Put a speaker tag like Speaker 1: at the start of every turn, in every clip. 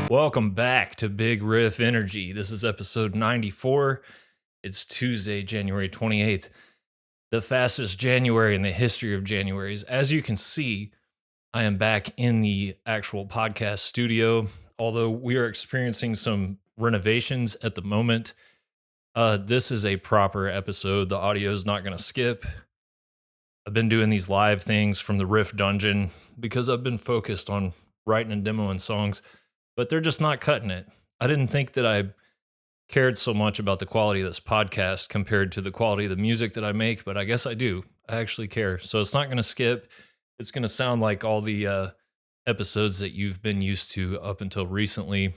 Speaker 1: Welcome back to Big Riff Energy. This is episode 94. It's Tuesday, January 28th, the fastest January in the history of Januaries. As you can see, I am back in the actual podcast studio, although we are experiencing some renovations at the moment. This is a proper episode. The audio is not going to skip. I've been doing these live things from the Riff dungeon because I've been focused on writing and demoing songs, but they're just not cutting it. I didn't think that I cared so much about the quality of this podcast compared to the quality of the music that I make, but I guess I do. I actually care. So it's not going to skip. It's going to sound like all the episodes that you've been used to up until recently.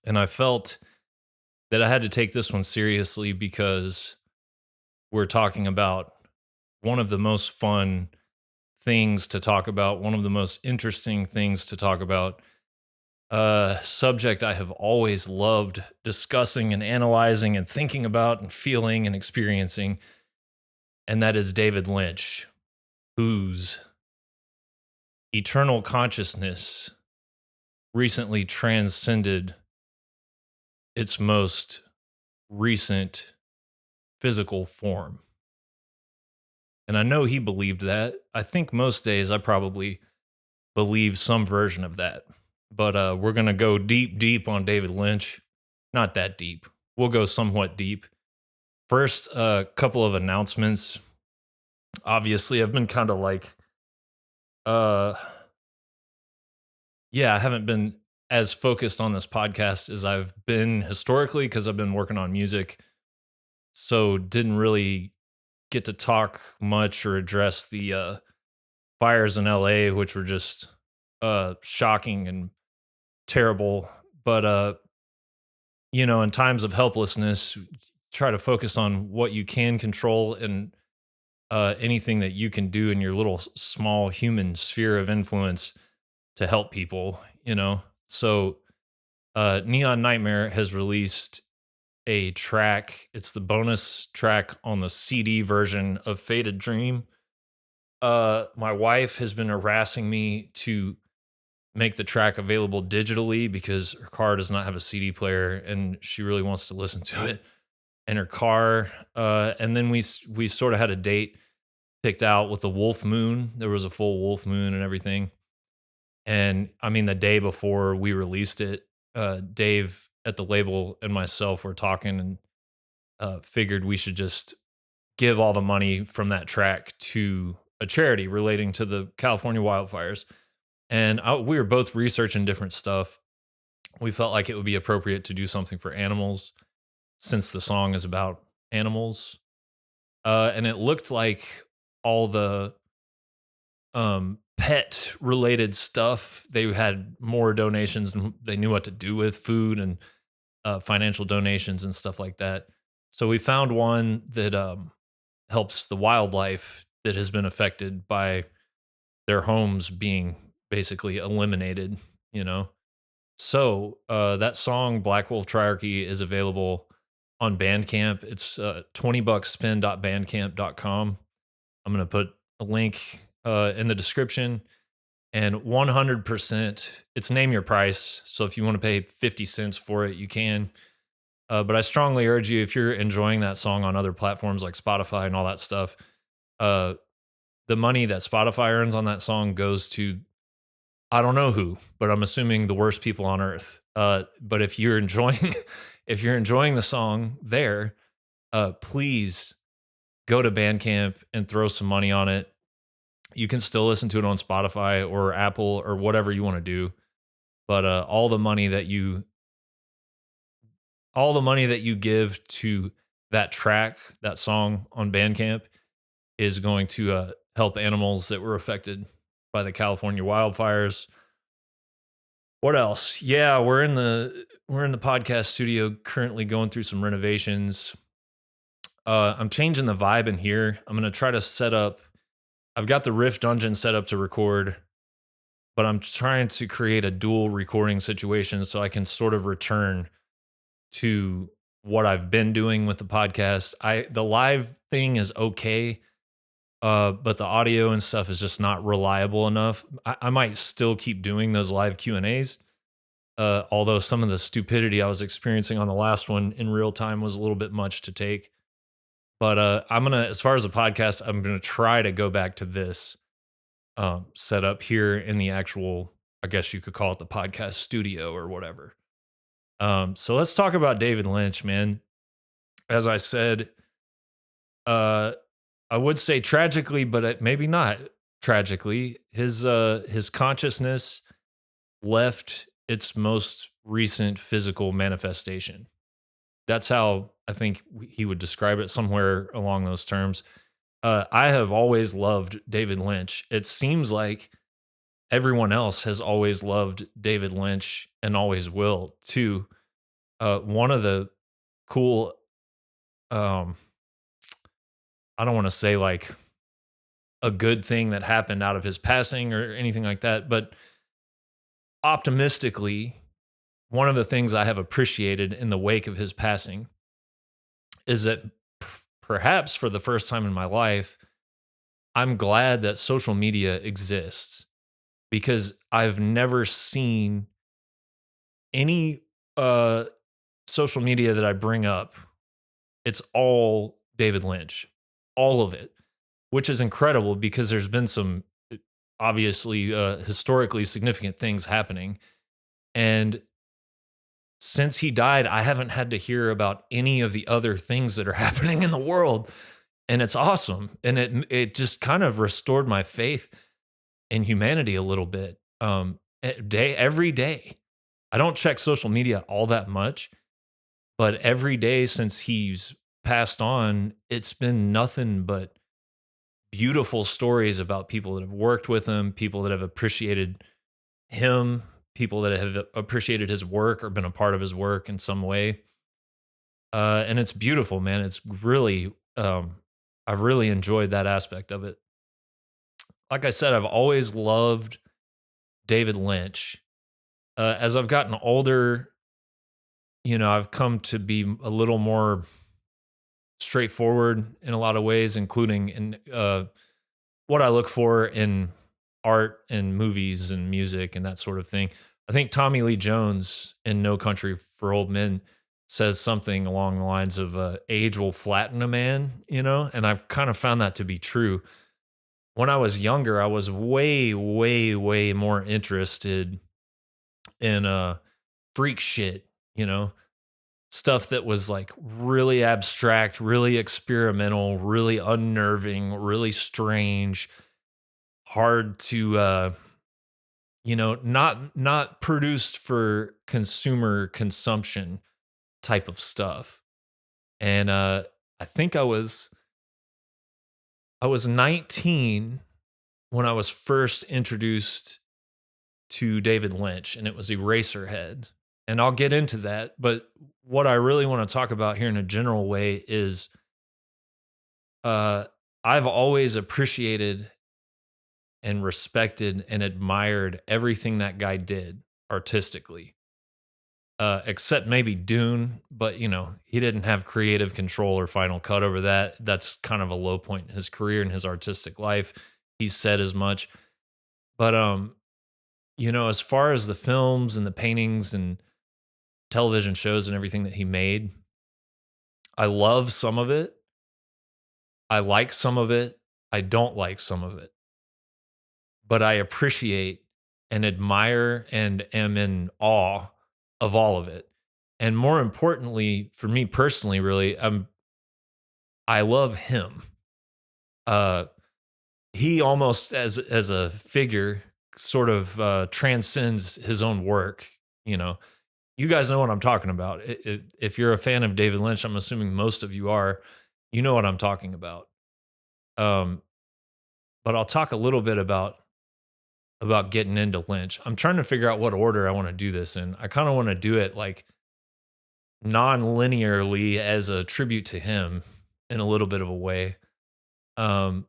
Speaker 1: And I felt that I had to take this one seriously because we're talking about one of the most fun things to talk about, one of the most interesting things to talk about. Subject I have always loved discussing and analyzing and thinking about and feeling and experiencing, and that is David Lynch, whose eternal consciousness recently transcended its most recent physical form. And I know he believed that. I think most days I probably believe some version of that. But we're going to go deep on David Lynch. Not that deep. We'll go somewhat deep. First, a couple of announcements. Obviously, I've been kind of like, I haven't been as focused on this podcast as I've been historically because I've been working on music. So didn't really get to talk much or address the fires in LA, which were just shocking and terrible. But in times of helplessness, try to focus on what you can control and anything that you can do in your little small human sphere of influence to help people. So Neon Nightmare has released a track. It's the bonus track on the CD version of Faded Dream. My wife has been harassing me to make the track available digitally because her car does not have a CD player and she really wants to listen to it in her car. And then we sort of had a date picked out with the Wolf Moon. There was a full Wolf Moon and everything. And I mean, the day before we released it, Dave at the label and myself were talking and figured we should just give all the money from that track to a charity relating to the California wildfires. And we were both researching different stuff. We felt like it would be appropriate to do something for animals since the song is about animals. And it looked like all the pet related stuff, they had more donations and they knew what to do with food and financial donations and stuff like that. So we found one that helps the wildlife that has been affected by their homes being basically eliminated. So that song, Black Wolf Triarchy, is available on Bandcamp. It's $20spin.bandcamp.com. I'm going to put a link in the description. And 100%, it's name your price. So if you want to pay 50 cents for it, you can. But I strongly urge you, if you're enjoying that song on other platforms like Spotify and all that stuff, the money that Spotify earns on that song goes to, I don't know who, but I'm assuming the worst people on earth. But if you're enjoying, if you're enjoying the song there, please go to Bandcamp and throw some money on it. You can still listen to it on Spotify or Apple or whatever you want to do. But all the money that you give to that track, that song on Bandcamp, is going to help animals that were affected by the California wildfires. What else? Yeah, we're in the podcast studio currently going through some renovations. I'm changing the vibe in here. I'm going to try to set up. I've got the Riff dungeon set up to record, but I'm trying to create a dual recording situation so I can sort of return to what I've been doing with the podcast. The live thing is okay, but the audio and stuff is just not reliable enough. I might still keep doing those live Q&As, Although some of the stupidity I was experiencing on the last one in real time was a little bit much to take. But I'm gonna, as far as the podcast, I'm gonna try to go back to this setup here in the actual, I guess you could call it the podcast studio or whatever. So let's talk about David Lynch, man. As I said, uh, I would say tragically, but maybe not tragically. His consciousness left its most recent physical manifestation. That's how I think he would describe it, somewhere along those terms. I have always loved David Lynch. It seems like everyone else has always loved David Lynch and always will too. One of the cool, um, I don't want to say like a good thing that happened out of his passing or anything like that, but optimistically, one of the things I have appreciated in the wake of his passing is that perhaps for the first time in my life, I'm glad that social media exists because I've never seen any uh social media that I bring up. It's all David Lynch, all of it, which is incredible because there's been some obviously historically significant things happening. And since he died, I haven't had to hear about any of the other things that are happening in the world. And it's awesome. And it just kind of restored my faith in humanity a little bit. Every day. I don't check social media all that much, but every day since he's passed on, it's been nothing but beautiful stories about people that have worked with him, people that have appreciated him, people that have appreciated his work or been a part of his work in some way. And it's beautiful, man. It's really, I've really enjoyed that aspect of it. Like I said, I've always loved David Lynch. As I've gotten older, I've come to be a little more straightforward in a lot of ways, including in what I look for in art and movies and music and that sort of thing. I think Tommy Lee Jones in No Country for Old Men says something along the lines of age will flatten a man, and I've kind of found that to be true. When I was younger, I was way, way, way more interested in freak shit, stuff that was like really abstract, really experimental, really unnerving, really strange, hard to not produced for consumer consumption type of stuff. And I think I was 19 when I was first introduced to David Lynch, and it was Eraserhead. And I'll get into that, but what I really want to talk about here in a general way is uh I've always appreciated and respected and admired everything that guy did artistically. Except maybe Dune, but he didn't have creative control or final cut over that. That's kind of a low point in his career and his artistic life. He's said as much. But as far as the films and the paintings and television shows and everything that he made, I love some of it. I like some of it. I don't like some of it. But I appreciate and admire and am in awe of all of it. And more importantly, for me personally, really, I love him. Uh, he almost as a figure sort of transcends his own work. You know, you guys know what I'm talking about. If you're a fan of David Lynch, I'm assuming most of you are. You know what I'm talking about. Um, but I'll talk a little bit about getting into Lynch. I'm trying to figure out what order I want to do this in. I kind of want to do it like non-linearly as a tribute to him in a little bit of a way. Um,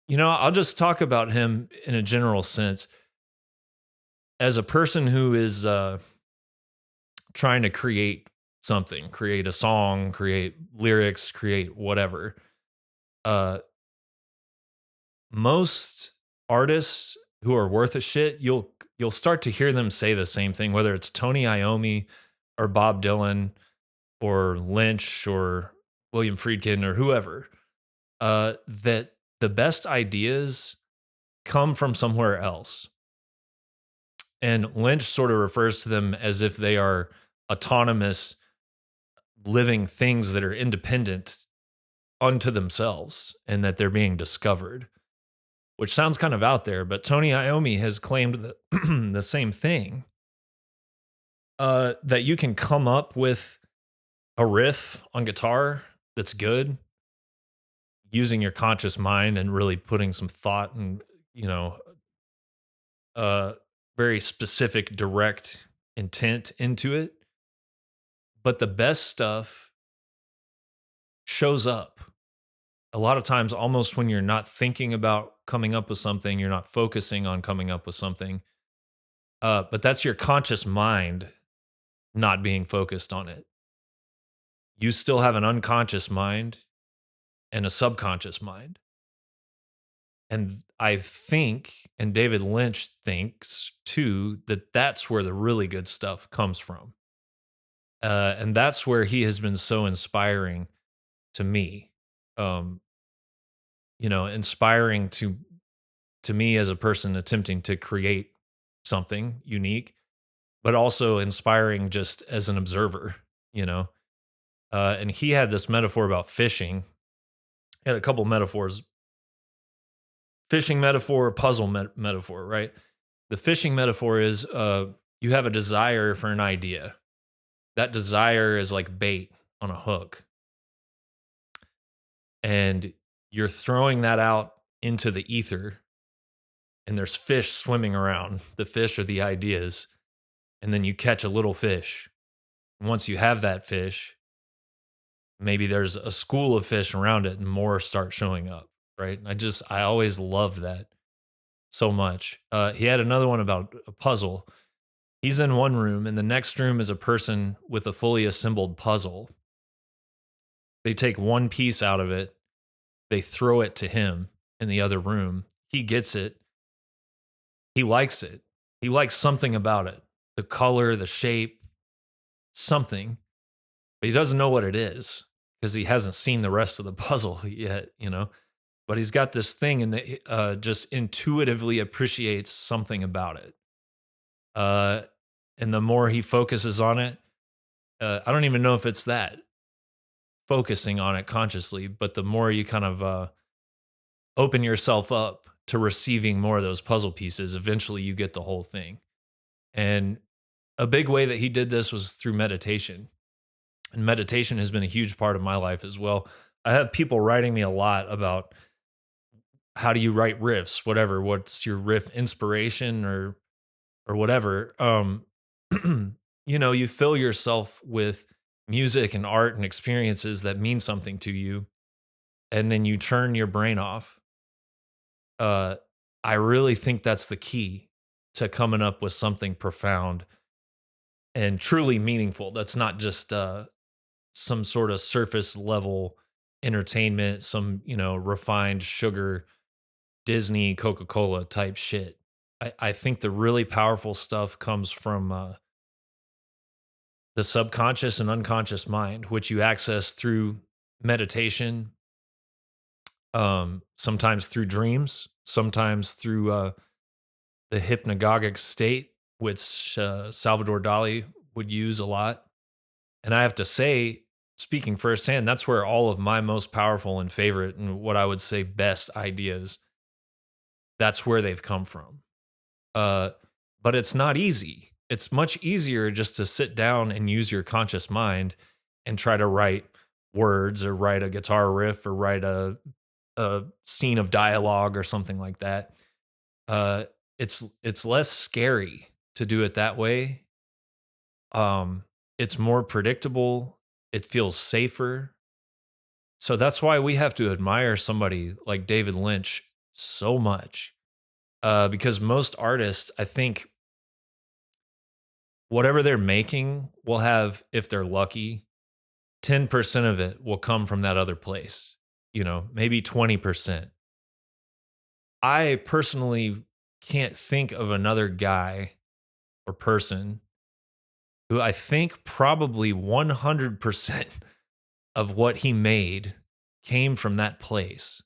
Speaker 1: I'll just talk about him in a general sense as a person who is trying to create something, create a song, create lyrics, create whatever. Uh, most artists who are worth a shit, you'll start to hear them say the same thing, whether it's Tony Iommi or Bob Dylan or Lynch or William Friedkin or whoever, that the best ideas come from somewhere else. And Lynch sort of refers to them as if they are autonomous living things that are independent unto themselves and that they're being discovered, which sounds kind of out there, but Tony Iommi has claimed that the same thing, that you can come up with a riff on guitar that's good using your conscious mind and really putting some thought and, you know, uh, very specific, direct intent into it. But the best stuff shows up a lot of times almost when you're not thinking about coming up with something, you're not focusing on coming up with something. But that's your conscious mind not being focused on it. You still have an unconscious mind and a subconscious mind. And I think, and David Lynch thinks too, that that's where the really good stuff comes from. And that's where he has been so inspiring to me. Um, inspiring to me as a person attempting to create something unique, but also inspiring just as an observer, you know. And he had this metaphor about fishing. He had a couple metaphors: fishing metaphor, puzzle metaphor, right? The fishing metaphor is you have a desire for an idea. That desire is like bait on a hook, and you're throwing that out into the ether, and there's fish swimming around. The fish are the ideas, and then you catch a little fish. And once you have that fish, maybe there's a school of fish around it, and more start showing up, right? And I always loved that so much. He had another one about a puzzle. He's in one room, and the next room is a person with a fully assembled puzzle. They take one piece out of it, they throw it to him in the other room. He gets it. He likes it. He likes something about it, the color, the shape, something, but he doesn't know what it is because he hasn't seen the rest of the puzzle yet, you know? But he's got this thing and just intuitively appreciates something about it. Uh, and the more he focuses on it, I don't even know if it's that focusing on it consciously, but the more you kind of open yourself up to receiving more of those puzzle pieces, eventually you get the whole thing. And a big way that he did this was through meditation. And meditation has been a huge part of my life as well. I have people writing me a lot about how do you write riffs, whatever, what's your riff inspiration or whatever. You fill yourself with music and art and experiences that mean something to you, and then you turn your brain off. Uh, I really think that's the key to coming up with something profound and truly meaningful. That's not just some sort of surface level entertainment, some, refined sugar Disney, Coca-Cola type shit. I think the really powerful stuff comes from the subconscious and unconscious mind, which you access through meditation, sometimes through dreams, sometimes through the hypnagogic state, which Salvador Dali would use a lot. And I have to say, speaking firsthand, that's where all of my most powerful and favorite and what I would say best ideas, that's where they've come from. Uh, but it's not easy. It's much easier just to sit down and use your conscious mind and try to write words or write a guitar riff or write a scene of dialogue or something like that. Uh, it's less scary to do it that way. Um, it's more predictable. It feels safer. So that's why we have to admire somebody like David Lynch so much. Because most artists, I think, whatever they're making will have, if they're lucky, 10% of it will come from that other place, maybe 20%. I personally can't think of another guy or person who I think probably 100% of what he made came from that place.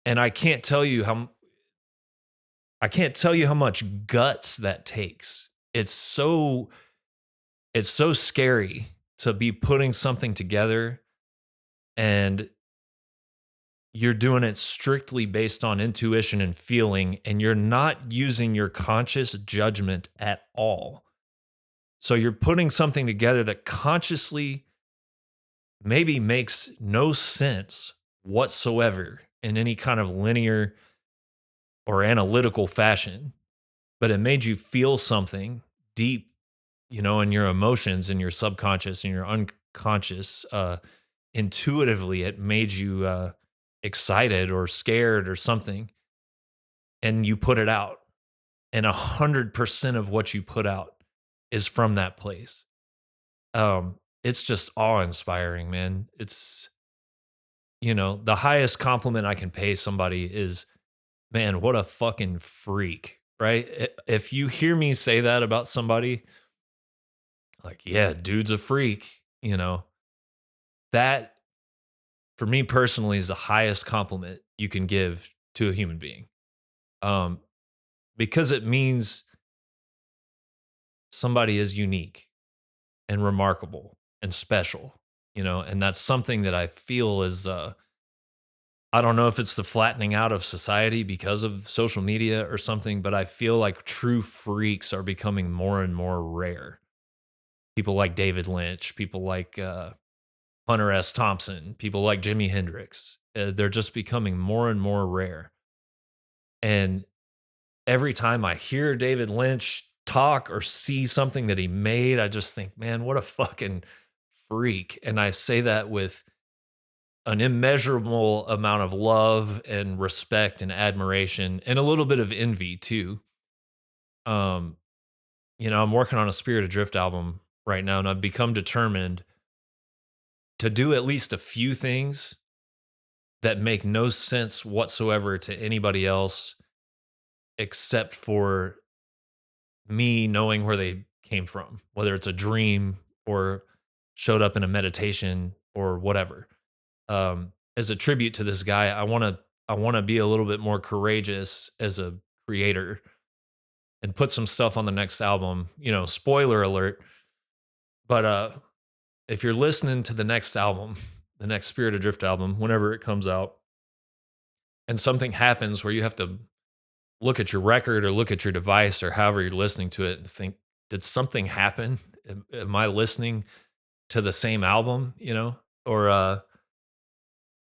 Speaker 1: And I can't tell you how much guts that takes. It's so scary to be putting something together and you're doing it strictly based on intuition and feeling, and you're not using your conscious judgment at all. So you're putting something together that consciously maybe makes no sense whatsoever in any kind of linear or analytical fashion, but it made you feel something deep, in your emotions and your subconscious and your unconscious. Intuitively, it made you excited or scared or something, and you put it out. And 100% of what you put out is from that place. It's just awe inspiring, man. The highest compliment I can pay somebody is, man, what a fucking freak, right? If you hear me say that about somebody, like, yeah, dude's a freak, that for me personally is the highest compliment you can give to a human being. Um, because it means somebody is unique and remarkable and special, and that's something that I feel is I don't know if it's the flattening out of society because of social media or something, but I feel like true freaks are becoming more and more rare. People like David Lynch, people like Hunter S. Thompson, people like Jimi Hendrix. They're just becoming more and more rare. And every time I hear David Lynch talk or see something that he made, I just think, man, what a fucking freak. And I say that with an immeasurable amount of love and respect and admiration and a little bit of envy too. Um, I'm working on a Spirit Adrift album right now, and I've become determined to do at least a few things that make no sense whatsoever to anybody else except for me knowing where they came from, whether it's a dream or showed up in a meditation or whatever. As a tribute to this guy, I want to be a little bit more courageous as a creator and put some stuff on the next album. Spoiler alert, but if you're listening to the next album, the next Spirit Adrift album, whenever it comes out, and something happens where you have to look at your record or look at your device or however you're listening to it and think, did something happen? Am I listening to the same album? Or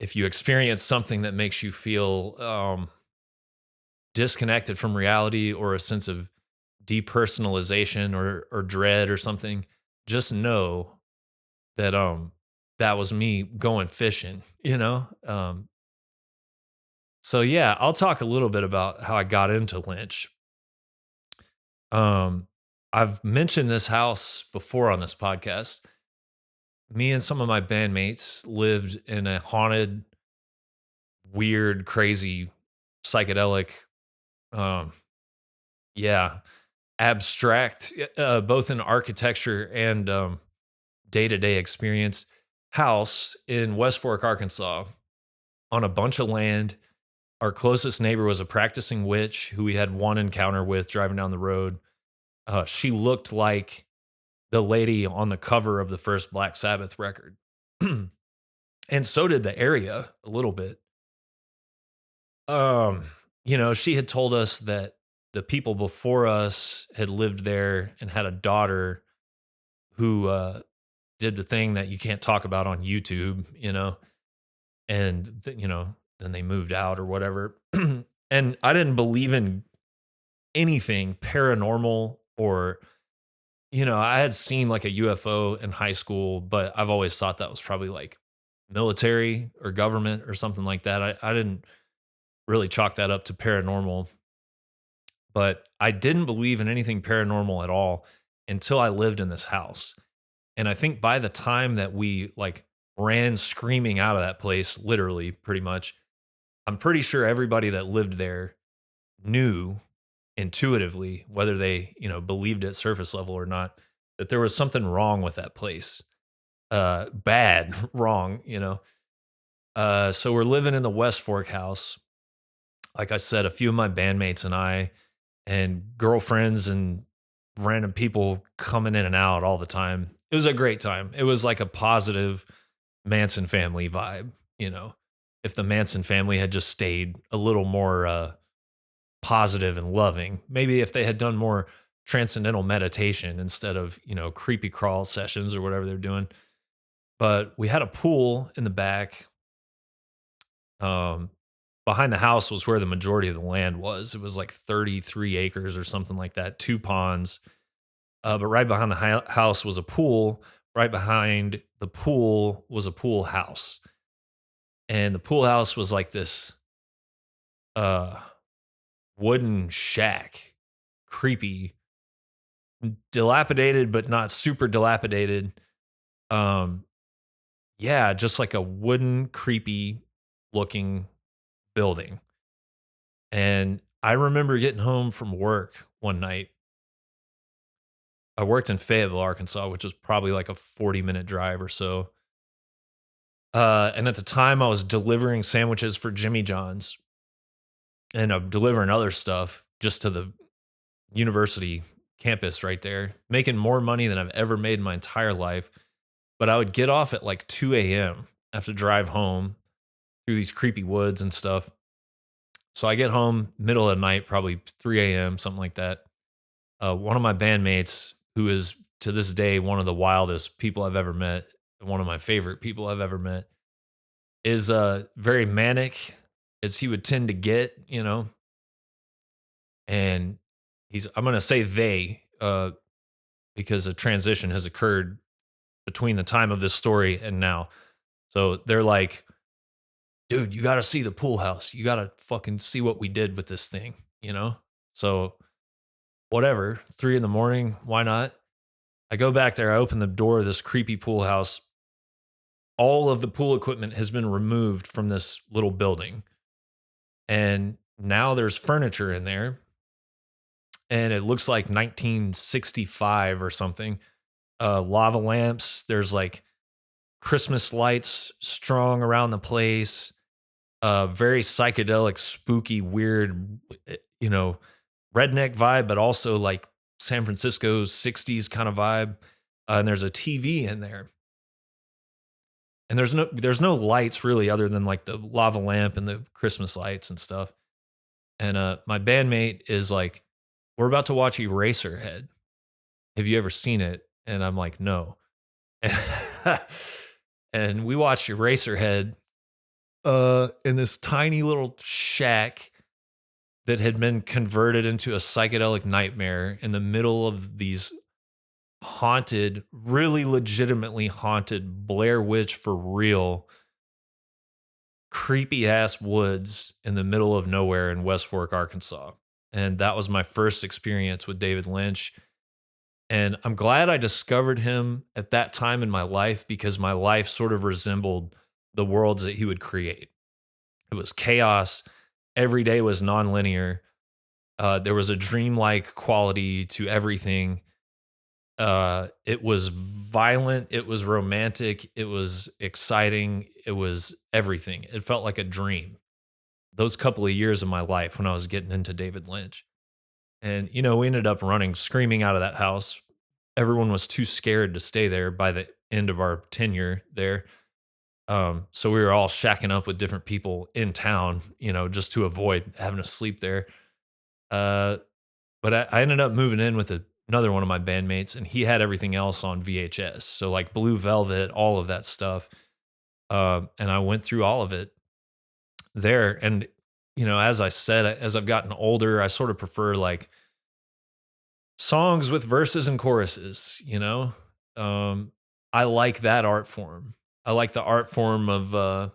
Speaker 1: if you experience something that makes you feel disconnected from reality or a sense of depersonalization or dread or something, just know that that was me going fishing, so yeah, I'll talk a little bit about how I got into Lynch. Um I've mentioned this house before on this podcast. Me and some of my bandmates lived in a haunted, weird, crazy, psychedelic, um yeah, abstract, both in architecture and day-to-day experience house in West Fork, Arkansas, on a bunch of land. Our closest neighbor was a practicing witch who we had one encounter with driving down the road. She looked like the lady on the cover of the first Black Sabbath record. And so did the area a little bit. Um, she had told us that the people before us had lived there and had a daughter who did the thing that you can't talk about on YouTube, and then they moved out or whatever. And I didn't believe in anything paranormal or I had seen like a UFO in high school, but I've always thought that was probably like military or government or something like that. I didn't really chalk that up to paranormal, but I didn't believe in anything paranormal at all until I lived in this house. And I think by the time that we like ran screaming out of that place, literally pretty much, I'm pretty sure everybody that lived there knew intuitively, whether they, believed at surface level or not, that there was something wrong with that place. Bad, wrong, so we're living in the West Fork house. Like I said, a few of my bandmates and I, and girlfriends and random people coming in and out all the time. It was a great time. It was like a positive Manson family vibe, you know. If the Manson family had just stayed a little more positive and loving, maybe if they had done more transcendental meditation instead of, creepy crawl sessions or whatever they're doing. But we had a pool in the back. Um, Behind the house was where the majority of the land was. It was like 33 acres or something like that, two ponds. But right behind the house was a pool. Right behind the pool was a pool house. And the pool house was like this uh, wooden shack, creepy, dilapidated, but not super dilapidated. Um, yeah, just like a wooden, creepy looking building. And I remember getting home from work one night. I worked in Fayetteville, Arkansas, which was probably like a 40-minute drive or so. And at the time, I was delivering sandwiches for Jimmy John's and I'm delivering other stuff just to the university campus right there, making more money than I've ever made in my entire life. But I would get off at like 2 a.m. I have to drive home through these creepy woods and stuff. So I get home middle of the night, probably 3 a.m., something like that. One of my bandmates, who is to this day one of the wildest people I've ever met, one of my favorite people I've ever met, is very manic as he would tend to get, and I'm gonna say they, because a transition has occurred between the time of this story and now. So they're like, dude, you gotta see the pool house. You gotta fucking see what we did with this thing, you know? So whatever, 3 in the morning, why not? I go back there, I open the door of this creepy pool house. All of the pool equipment has been removed from this little building. And now there's furniture in there. And it looks like 1965 or something. Lava lamps. There's like Christmas lights strung around the place. Very psychedelic, spooky, weird, redneck vibe, but also like San Francisco's 60s kind of vibe. And there's a TV in there. And there's no lights really other than like the lava lamp and the Christmas lights and stuff. And my bandmate is like, "We're about to watch Eraserhead. Have you ever seen it?" And I'm like, "No." And we watched Eraserhead in this tiny little shack that had been converted into a psychedelic nightmare in the middle of these haunted, really legitimately haunted Blair Witch for real, creepy ass woods in the middle of nowhere in West Fork, Arkansas. And that was my first experience with David Lynch. And I'm glad I discovered him at that time in my life because my life sort of resembled the worlds that he would create. It was chaos. Every day was nonlinear. There was a dreamlike quality to everything. It was violent. It was romantic. It was exciting. It was everything. It felt like a dream. Those couple of years of my life when I was getting into David Lynch. And, we ended up running, screaming out of that house. Everyone was too scared to stay there by the end of our tenure there. So we were all shacking up with different people in town, just to avoid having to sleep there. Uh, but I ended up moving in with another one of my bandmates, and he had everything else on VHS. So like Blue Velvet, all of that stuff. And I went through all of it there. And, as I said, as I've gotten older, I sort of prefer like songs with verses and choruses, I like that art form. I like the art form of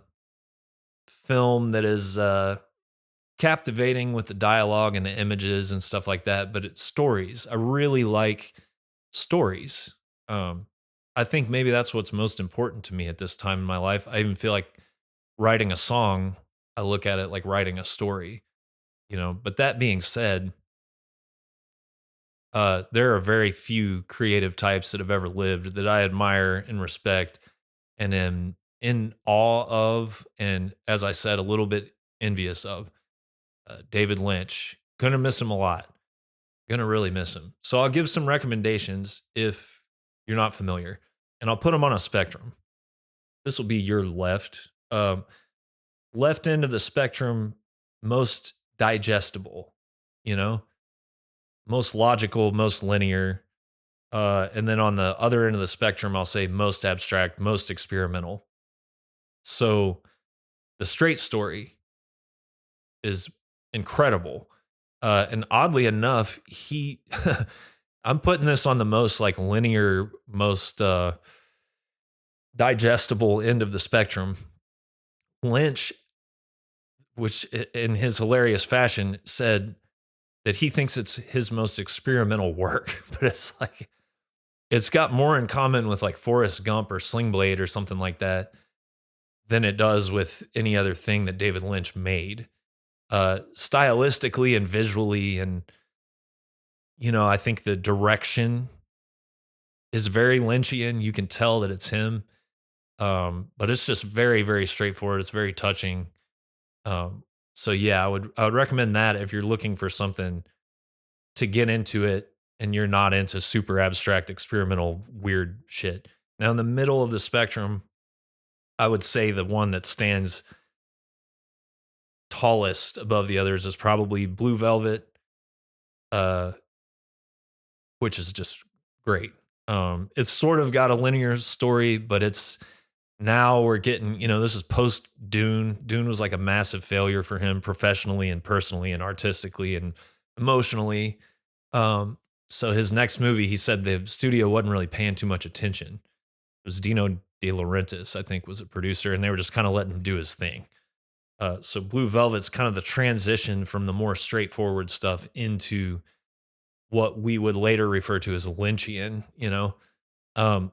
Speaker 1: film that is captivating with the dialogue and the images and stuff like that, but it's stories. I really like stories. Um, I think maybe that's what's most important to me at this time in my life. I even feel like writing a song, I look at it like writing a story. But that being said, there are very few creative types that have ever lived that I admire and respect and am in awe of, and as I said, a little bit envious of. David Lynch. Gonna miss him a lot. Gonna really miss him. So I'll give some recommendations if you're not familiar, and I'll put them on a spectrum. This will be your left. Left end of the spectrum, most digestible, you know, most logical, most linear. And then on the other end of the spectrum, I'll say most abstract, most experimental. So the straight story is incredible. And oddly enough, I'm putting this on the most like linear, most digestible end of the spectrum. Lynch, which in his hilarious fashion said that he thinks it's his most experimental work, but it's like it's got more in common with like Forrest Gump or Sling Blade or something like that than it does with any other thing that David Lynch made. Stylistically and visually, and I think the direction is very Lynchian. You can tell that it's him. But it's just very, very straightforward. It's very touching. So yeah, I would recommend that if you're looking for something to get into it and you're not into super abstract, experimental, weird shit. Now in the middle of the spectrum, I would say the one that stands tallest above the others is probably Blue Velvet, uh, which is just great. It's sort of got a linear story, but it's now we're getting, this is post Dune. Dune was like a massive failure for him professionally and personally and artistically and emotionally. Um, so his next movie, he said the studio wasn't really paying too much attention. It was Dino De Laurentiis, I think, was a producer, and they were just kind of letting him do his thing. So Blue Velvet's kind of the transition from the more straightforward stuff into what we would later refer to as Lynchian,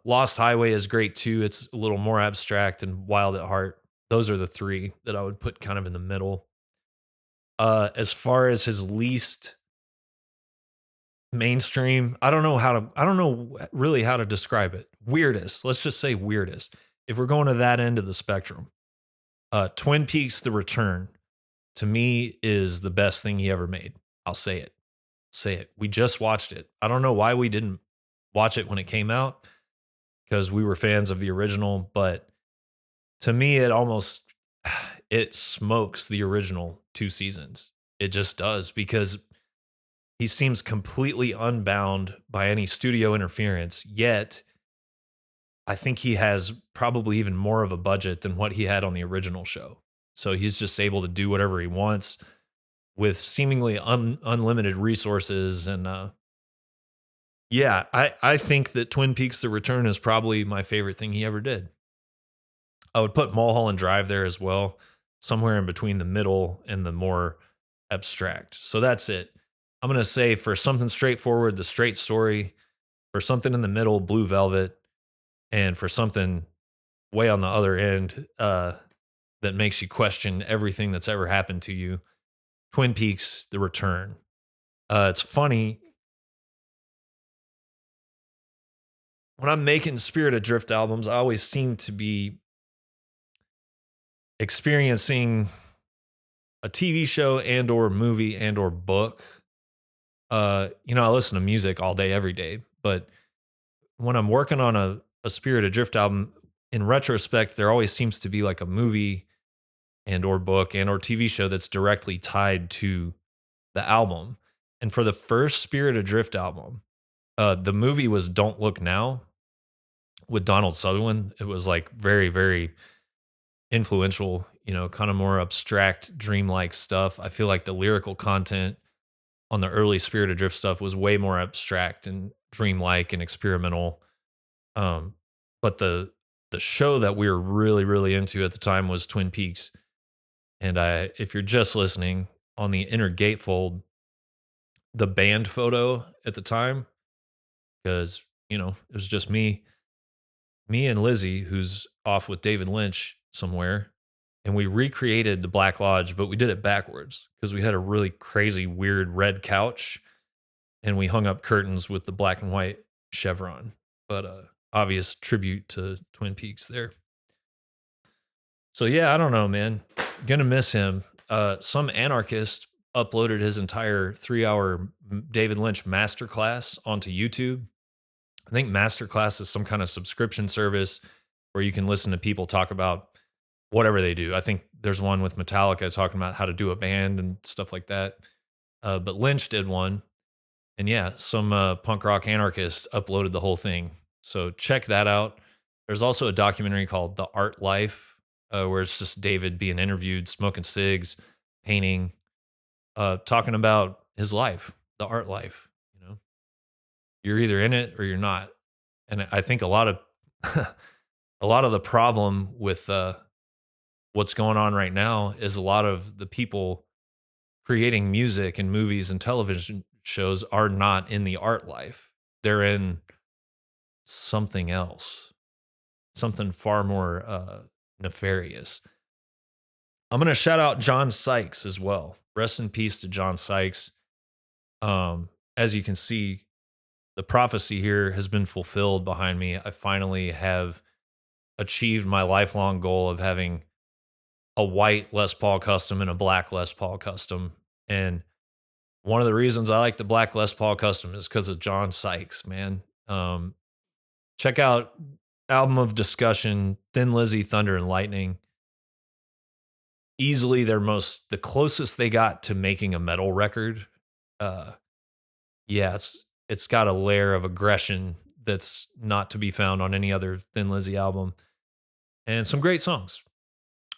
Speaker 1: Lost Highway is great too. It's a little more abstract and wild at heart. Those are the three that I would put kind of in the middle. As far as his least mainstream, I don't know really how to describe it. Weirdest, let's just say weirdest. If we're going to that end of the spectrum, Twin Peaks: The Return to me is the best thing he ever made. I'll say it. Say it. We just watched it. I don't know why we didn't watch it when it came out because we were fans of the original, but to me it smokes the original 2 seasons. It just does because he seems completely unbound by any studio interference, yet I think he has probably even more of a budget than what he had on the original show. So he's just able to do whatever he wants with seemingly unlimited resources. And yeah, I think that Twin Peaks: The Return is probably my favorite thing he ever did. I would put Mulholland Drive there as well, somewhere in between the middle and the more abstract. So that's it. I'm going to say for something straightforward, the straight story, for something in the middle, Blue Velvet, and for something way on the other end that makes you question everything that's ever happened to you, Twin Peaks: The Return. It's funny when I'm making Spirit Adrift albums, I always seem to be experiencing a TV show and or movie and or book. I listen to music all day, every day, but when I'm working on a Spirit Adrift album, in retrospect, there always seems to be like a movie and or book and or TV show that's directly tied to the album. And for the first Spirit Adrift album, the movie was Don't Look Now with Donald Sutherland. It was like very, very influential, kind of more abstract, dreamlike stuff. I feel like the lyrical content on the early Spirit Adrift stuff was way more abstract and dreamlike and experimental. But the show that we were really, really into at the time was Twin Peaks. And if you're just listening on the inner gatefold, the band photo at the time, because it was just me and Lizzy, who's off with David Lynch somewhere, and we recreated the Black Lodge, but we did it backwards because we had a really crazy, weird red couch, and we hung up curtains with the black and white chevron. But obvious tribute to Twin Peaks there. So yeah, I don't know, man. Gonna miss him. Some anarchist uploaded his entire 3-hour David Lynch masterclass onto YouTube. I think masterclass is some kind of subscription service where you can listen to people talk about whatever they do. I think there's one with Metallica talking about how to do a band and stuff like that. But Lynch did one, and yeah, some punk rock anarchist uploaded the whole thing. So check that out. There's also a documentary called The Art Life, where it's just David being interviewed, smoking cigs, painting, talking about his life, the art life. You know, you're either in it or you're not. And I think a lot of a lot of the problem with what's going on right now is a lot of the people creating music and movies and television shows are not in the art life. They're in something else, something far more nefarious. I'm going to shout out John Sykes as well. Rest in peace to John Sykes. As you can see, the prophecy here has been fulfilled behind me. I finally have achieved my lifelong goal of having a white Les Paul custom and a black Les Paul custom. And one of the reasons I like the black Les Paul custom is because of John Sykes, man. Check out album of discussion, Thin Lizzy, Thunder and Lightning. Easily the closest they got to making a metal record. Yeah, it's got a layer of aggression that's not to be found on any other Thin Lizzy album. And some great songs.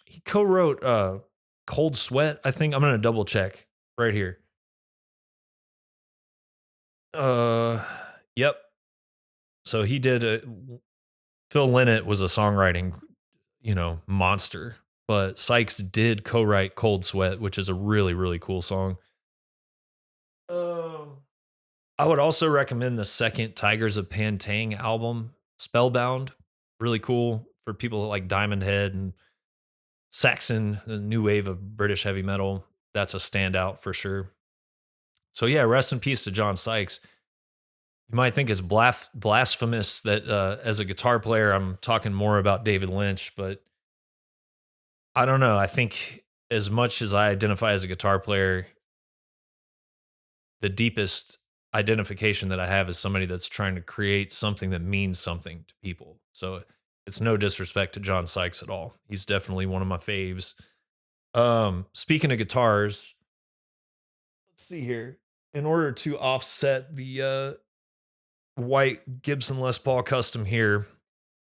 Speaker 1: He co-wrote Cold Sweat, I think. I'm going to double check right here. Yep. So he did Phil Lynott was a songwriting, monster, but Sykes did co-write Cold Sweat, which is a really, really cool song. I would also recommend the second Tygers of Tang album, Spellbound. Really cool for people like Diamond Head and Saxon, the new wave of British heavy metal. That's a standout for sure. So yeah, rest in peace to John Sykes. You might think it's blasphemous that as a guitar player, I'm talking more about David Lynch, but I don't know. I think as much as I identify as a guitar player, the deepest identification that I have is somebody that's trying to create something that means something to people. So it's no disrespect to John Sykes at all. He's definitely one of my faves. Speaking of guitars, let's see here. In order to offset the white Gibson Les Paul custom here,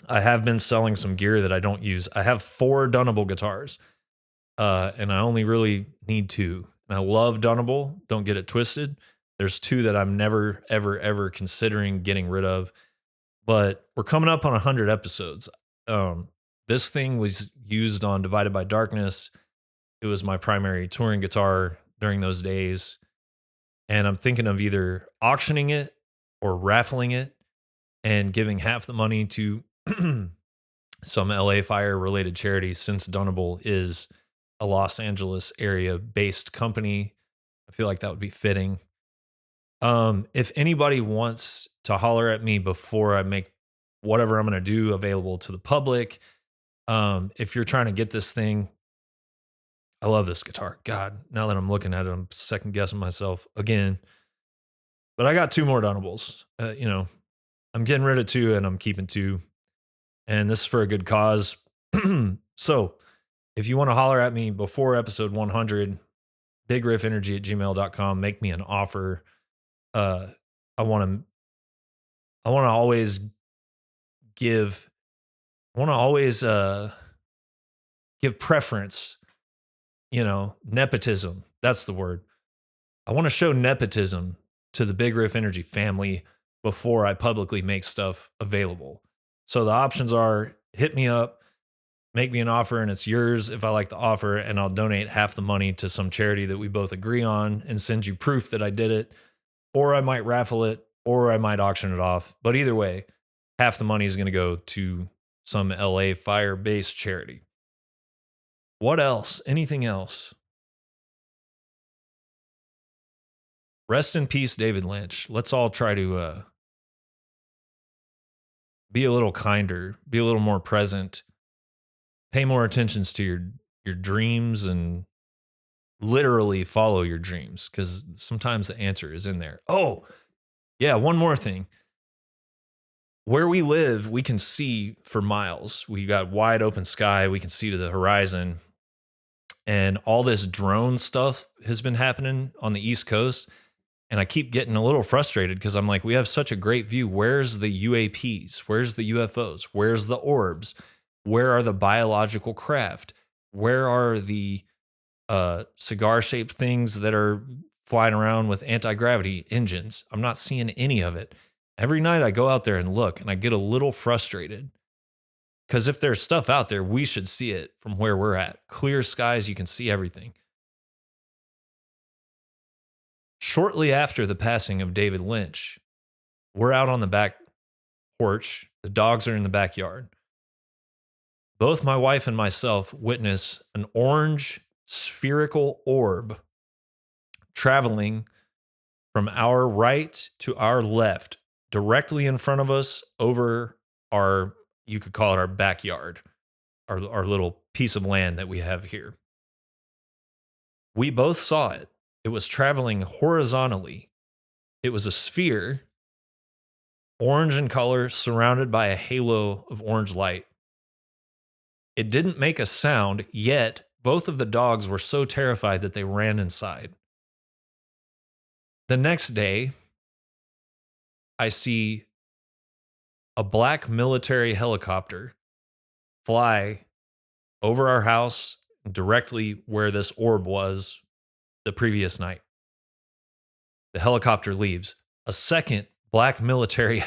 Speaker 1: I have been selling some gear that I don't use. I have 4 Dunnable guitars, and I only really need 2. And I love Dunnable. Don't get it twisted. There's 2 that I'm never, ever, ever considering getting rid of. But we're coming up on 100 episodes. This thing was used on Divided by Darkness. It was my primary touring guitar during those days. And I'm thinking of either auctioning it or raffling it and giving half the money to some LA Fire related charity, since Dunnable is a Los Angeles area based company. I feel like that would be fitting. If anybody wants to holler at me before I make whatever I'm going to do available to the public, if you're trying to get this thing, I love this guitar. God, now that I'm looking at it, I'm second guessing myself again. But I got 2 more Dunnables. I'm getting rid of 2 and I'm keeping 2. And this is for a good cause. So if you want to holler at me before episode 100, bigriffenergy@gmail.com, make me an offer. I want to always give preference, nepotism. That's the word. I want to show nepotism to the Big Riff Energy family before I publicly make stuff available. So the options are: hit me up, make me an offer, and it's yours if I like the offer, and I'll donate half the money to some charity that we both agree on and send you proof that I did it. Or I might raffle it, or I might auction it off. But either way, half the money is going to go to some LA Fire-based charity. What else? Anything else? Rest in peace, David Lynch. Let's all try to be a little kinder, be a little more present, pay more attentions to your dreams, and literally follow your dreams because sometimes the answer is in there. Oh, yeah, one more thing. Where we live, we can see for miles. We got wide open sky, we can see to the horizon, and all this drone stuff has been happening on the East Coast. And I keep getting a little frustrated because I'm like, we have such a great view. Where's the UAPs? Where's the UFOs? Where's the orbs? Where are the biological craft? Where are the cigar shaped things that are flying around with anti gravity engines? I'm not seeing any of it. Every night I go out there and look, and I get a little frustrated because if there's stuff out there, we should see it from where we're at. Clear skies, you can see everything. Shortly after the passing of David Lynch, we're out on the back porch. The dogs are in the backyard. Both my wife and myself witness an orange spherical orb traveling from our right to our left, directly in front of us over our, you could call it our backyard, our little piece of land that we have here. We both saw it. It was traveling horizontally. It was a sphere, orange in color, surrounded by a halo of orange light. It didn't make a sound, yet both of the dogs were so terrified that they ran inside. The next day, I see a black military helicopter fly over our house directly where this orb was the previous night. The helicopter leaves. A second black military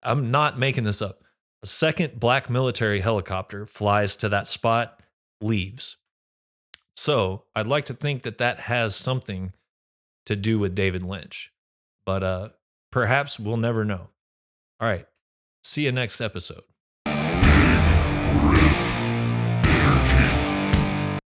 Speaker 1: I'm not making this up. A second black military helicopter flies to that spot, leaves. So, I'd like to think that that has something to do with David Lynch. But perhaps we'll never know. All right. See you next episode.